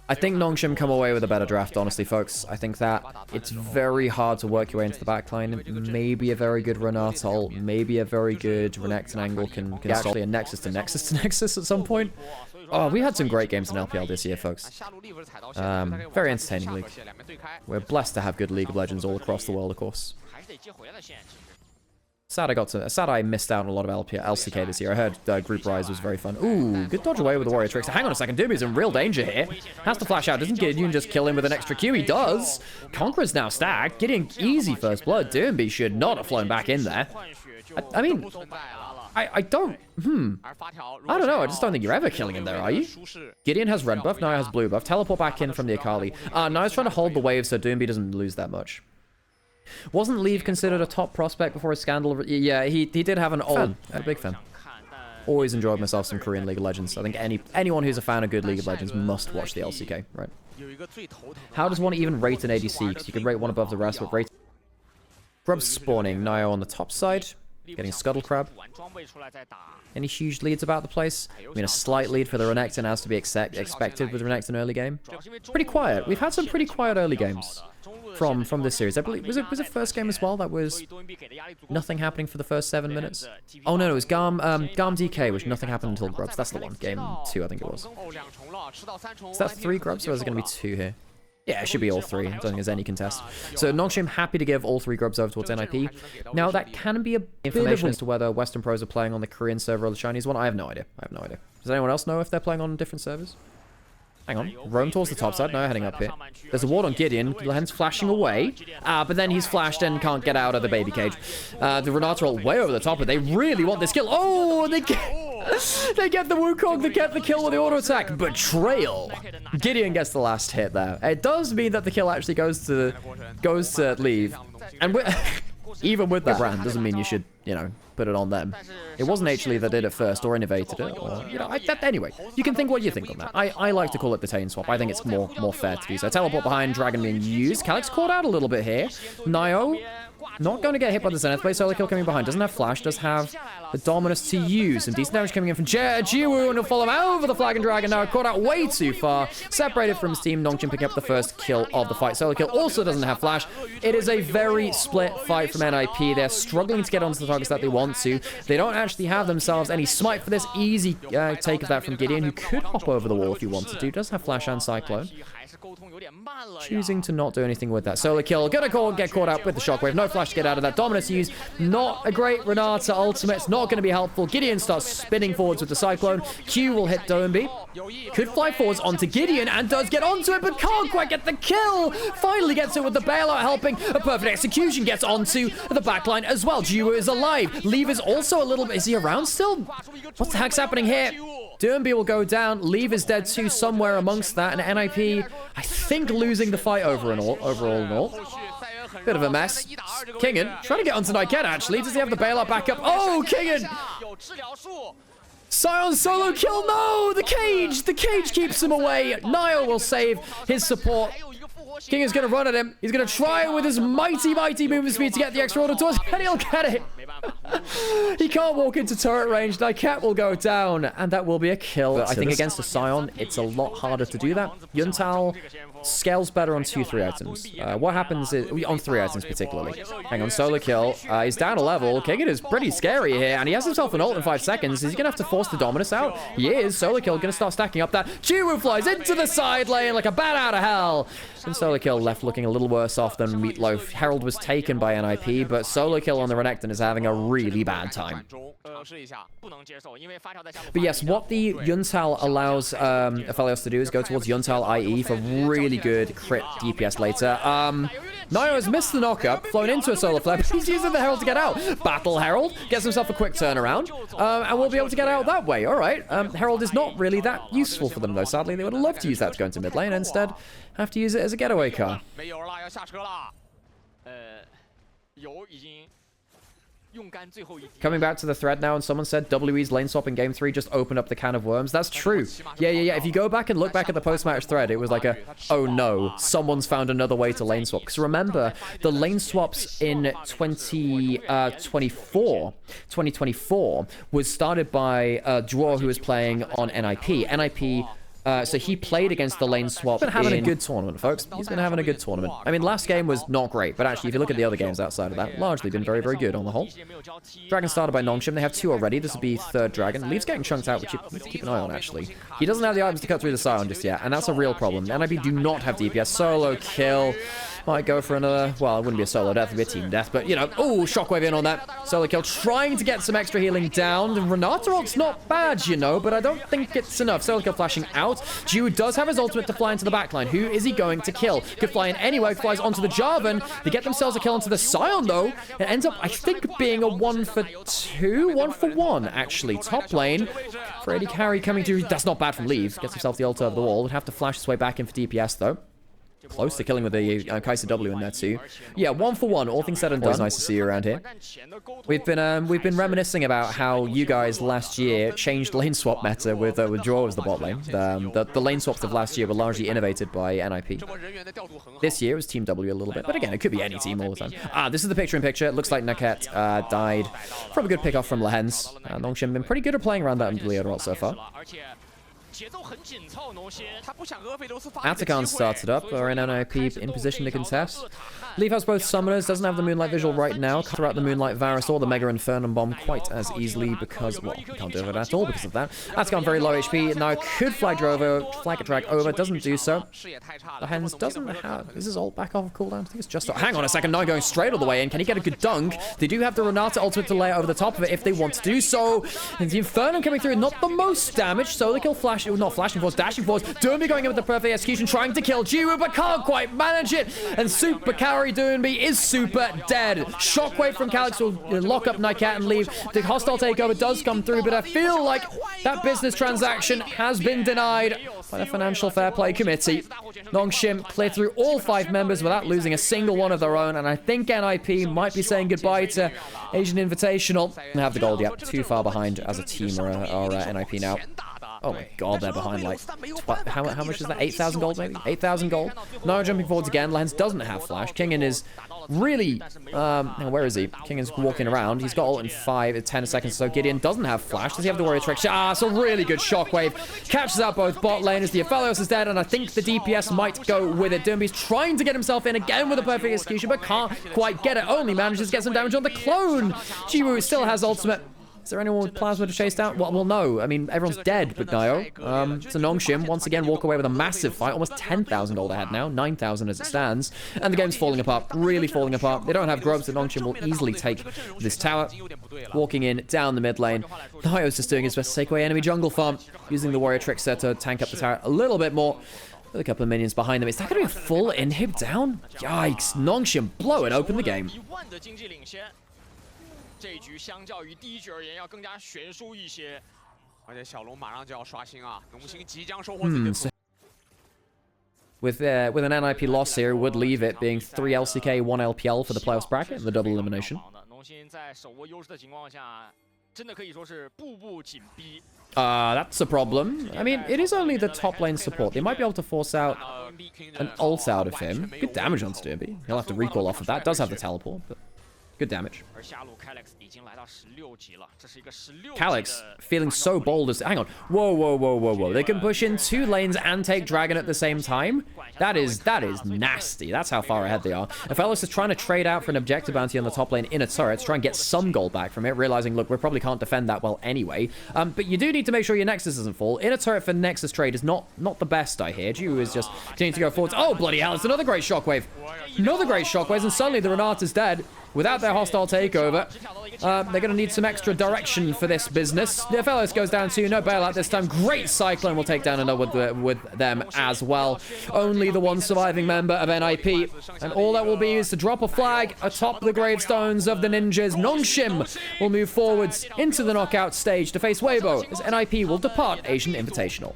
I think Nongshim come away with a better draft, honestly, folks. I think that it's very hard to work your way into the backline. Maybe a very good Renata ult, maybe a very good Renekton angle can actually a Nexus to Nexus to Nexus at some point. Oh, we had some great games in LPL this year, folks. Very entertaining league. We're blessed to have good League of Legends all across the world, of course. Sad I missed out on a lot of LCK this year. I heard Group Rise was very fun. Ooh, good dodge away with the Warrior Tricks. Hang on a second, Doomy's in real danger here. Has to flash out. Doesn't Gideon just kill him with an extra Q? He does. Conqueror's now stacked. Gideon easy first blood. Doomby should not have flown back in there. I mean, I don't know. I just don't think you're ever killing him there, are you? Gideon has red buff. Naya has blue buff. Teleport back in from the Akali. Naya's trying to hold the wave so Doomby doesn't lose that much. Wasn't Leave considered a top prospect before his scandal? Yeah, he did have an old... A big fan. Always enjoyed myself some Korean League of Legends. I think anyone who's a fan of good League of Legends must watch the LCK, right? How does one even rate an ADC? Because you can rate one above the rest, but rate... Grub spawning. Nio on the top side. Getting Scuttle Crab. Any huge leads about the place? I mean, a slight lead for the Renekton as to be expected with Renekton early game. Pretty quiet. We've had some pretty quiet early games from this series. I believe was it first game as well that was nothing happening for the first 7 minutes? Oh no, it was Garm DK, which nothing happened until Grubs. That's the one. Game 2, I think it was. Is that 3 Grubs or is it going to be 2 here? Yeah, it should be all 3. I don't think there's any contest. So Nongshim happy to give all 3 Grubs over towards NIP. Now that can be a information as to whether Western pros are playing on the Korean server or the Chinese one. I have no idea. Does anyone else know if they're playing on different servers? Hang on. Roam towards the top side. No, heading up here. There's a ward on Gideon. Lens flashing away. But then he's flashed and can't get out of the baby cage. The Renata are way over the top, but they really want this kill. Oh, they get the Wukong. They get the kill with the auto attack. Betrayal. Gideon gets the last hit there. It does mean that the kill actually goes to Leave. And even with that brand, doesn't mean you should, put it on them. It wasn't actually that did it first or innovated it. Or, anyway, you can think what you think on that. I like to call it the Tane swap. I think it's more fair to do so. Teleport behind, Dragon being used. Calyx caught out a little bit here. Nio, not going to get hit by the Zenith Blade. Solo kill coming behind. Doesn't have flash. Does have the Dominus to use. Some decent damage coming in from Gen.G, and he'll follow him over the Flag and Dragon. Now caught out way too far. Separated from his team. Nongshim picking up the first kill of the fight. Solo kill also doesn't have flash. It is a very split fight from NIP. They're struggling to get onto the targets that they want to. They don't actually have themselves any smite for this. Easy take of that from Gideon, who could hop over the wall if he wanted to. Does have flash and Cyclone. Choosing to not do anything with that. Solo kill. Gonna get caught out with the shockwave. No flash to get out of that. Dominus use. Not a great Renata ultimate. It's not going to be helpful. Gideon starts spinning forwards with the Cyclone. Q will hit Doomby. Could fly forwards onto Gideon and does get onto it, but can't quite get the kill. Finally gets it with the bailout helping. A perfect execution gets onto the backline as well. Jiwoo is alive. Leave is also a little bit... Is he around still? What the heck's happening here? Doomby will go down. Leave is dead too somewhere amongst that. And NIP, I think, losing the fight overall and all. Bit of a mess. Kingan trying to get onto Niket, actually. Does he have the bailout back up? Oh, Kingan! Sion solo kill. No! The cage! The cage keeps him away. Nio will save his support. King is going to run at him. He's going to try with his mighty movement speed to get the extra order towards, and he'll get it. He can't walk into turret range. Niket will go down, and that will be a kill. But I think against a Sion, it's a lot harder to do that. Yuntal scales better on 2-3 items. What happens is, on 3 items particularly. Hang on, solo kill. He's down a level. Kingan is pretty scary here, and he has himself an ult in 5 seconds. Is he going to have to force the Dominus out? He is. Solo kill going to start stacking up that. Jiwoo flies into the side lane like a bat out of hell. And solo kill left looking a little worse off than Meatloaf. Herald was taken by NIP, but solo kill on the Renekton is having a really bad time. But yes, what the Yuntal allows Aphelios to do is go towards Yuntal IE for really good crit DPS later. Nio has missed the knockup, flown into a solar flare, but he's using the Herald to get out. Battle Herald gets himself a quick turnaround, and we'll be able to get out that way. All right, Herald is not really that useful for them, though. Sadly, they would have loved to use that to go into mid lane, and instead have to use it as a getaway car. Coming back to the thread now, and someone said WE's lane swap in game 3 just opened up the can of worms. That's true. Yeah. If you go back and look back at the post-match thread, it was like oh no, someone's found another way to lane swap. Because remember, the lane swaps in 2024 was started by Dwar, who was playing on NIP. NIP So he played against the lane swap. He's been having a good tournament, folks. He's been having a good tournament. I mean, last game was not great, but actually, if you look at the other games outside of that, largely been very, very good on the whole. Dragon started by Nongshim. They have 2 already. This will be 3rd Dragon. Leaves getting chunked out, which you need to keep an eye on, actually. He doesn't have the items to cut through the Scion just yet, and that's a real problem. NIP do not have DPS. Solo kill. Might go for another, well, it wouldn't be a solo death, it would be a team death, but, you know, oh, Shockwave in on that. Solo kill, trying to get some extra healing down. And Renata ult's not bad, you know, but I don't think it's enough. Solo kill flashing out. Jiwoo does have his ultimate to fly into the backline. Who is he going to kill? Could fly in anyway, flies onto the Jarvan. They get themselves a kill onto the Scion, though. It ends up, I think, being a 1-for-2, 1-for-1, actually. Top lane, for AD carry coming through. That's not bad from Leave. Gets himself the ult over the wall. Would have to flash his way back in for DPS, though. Close to killing with the Kai'Sa W in there too. Yeah, 1-for-1, all things said and done. Always nice to see you around here. We've been reminiscing about how you guys last year changed lane swap meta with Draw as the bot lane. The lane swaps of last year were largely innovated by NIP. This year it was Team W a little bit, but again, it could be any team all the time. This is the picture-in-picture. It looks like Naket died from a good pick-off from Lehens. Nongshim been pretty good at playing around that Leader ult so far. Atakan started up, or in NIP in position to contest. Leaf has both summoners, doesn't have the Moonlight Visual right now. Cut out the Moonlight Varus or the Mega Infernum Bomb quite as easily because, well, you can't do it at all because of that. Atakan very low HP, now could flag a drag over, doesn't do so. The Hens doesn't have, this is all back off of cooldown, I think it's just, hang on a second, now going straight all the way in, can he get a good dunk? They do have the Renata ultimate to lay over the top of it if they want to do so. And the Infernum coming through, not the most damage, so they kill Flash, not Flashing Force, Dashing Force. Doomby going in with the perfect execution, trying to kill Jiwoo, but can't quite manage it. And super carry Doomby is super dead. Shockwave from Calyx will lock up Nightcat and leave. The hostile takeover does come through, but I feel like that business transaction has been denied by the Financial Fair Play Committee. Nongshim clear through all 5 members without losing a single one of their own, and I think NIP might be saying goodbye to Asian Invitational. They have the gold yet, too far behind as a team or NIP now. Oh my god, they're behind like, how much is that? 8,000 gold maybe? 8,000 gold. Now jumping forwards again. Lens doesn't have flash. Kingen is really, where is he? Kingen's walking around. He's got ult in 10 seconds, so Gideon doesn't have flash. Does he have the warrior trick? It's a really good shockwave. Catches out both bot laners. The Aphelios is dead, and I think the DPS might go with it. Doomby's trying to get himself in again with a perfect execution, but can't quite get it. Only manages to get some damage on the clone. Jiwoo still has ultimate. Is there anyone with Plasma to chase down? Well, no. I mean, everyone's dead but Dio. So Nongshim, once again, walk away with a massive fight. Almost 10,000 gold ahead now. 9,000 as it stands. And the game's falling apart. Really falling apart. They don't have grubs, so Nongshim will easily take this tower. Walking in, down the mid lane. Dio's just doing his best to take away enemy jungle farm. Using the warrior trickster to tank up the tower a little bit more. With a couple of minions behind them. Is that going to be a full inhib down? Yikes. Nongshim blowing open the game. 这一局相较于第一局而言要更加悬殊一些，而且小龙马上就要刷新啊，农心即将收获自己的。With an NIP loss here, would leave it being 3 LCK, 1 LPL for the playoffs bracket, the double elimination. 农心在手握优势的情况下，真的可以说是步步紧逼。 That's a problem. I mean, it is only the top lane support. They might be able to force out an ult out of him. Good damage on Sturby. He'll have to recall off of that. Does have the teleport, but good damage. Calyx feeling so bold as... Hang on. Whoa. They can push in 2 lanes and take Dragon at the same time? That is nasty. That's how far ahead they are. Aphelios is trying to trade out for an objective bounty on the top lane in a turret to try and get some gold back from it, realizing, look, we probably can't defend that well anyway. But you do need to make sure your Nexus doesn't fall. In a turret for Nexus trade is not the best, I hear. Jiwoo is just continuing to go forwards. Oh, bloody hell. It's another great shockwave. Another great shockwave, and suddenly the Renata's dead. Without their hostile takeover, they're going to need some extra direction for this business. The Aphelios goes down too. No bailout this time. Great Cyclone will take down another with them as well. Only the one surviving member of NIP. And all that will be is to drop a flag atop the gravestones of the ninjas. Nongshim will move forwards into the knockout stage to face Weibo as NIP will depart Asian Invitational.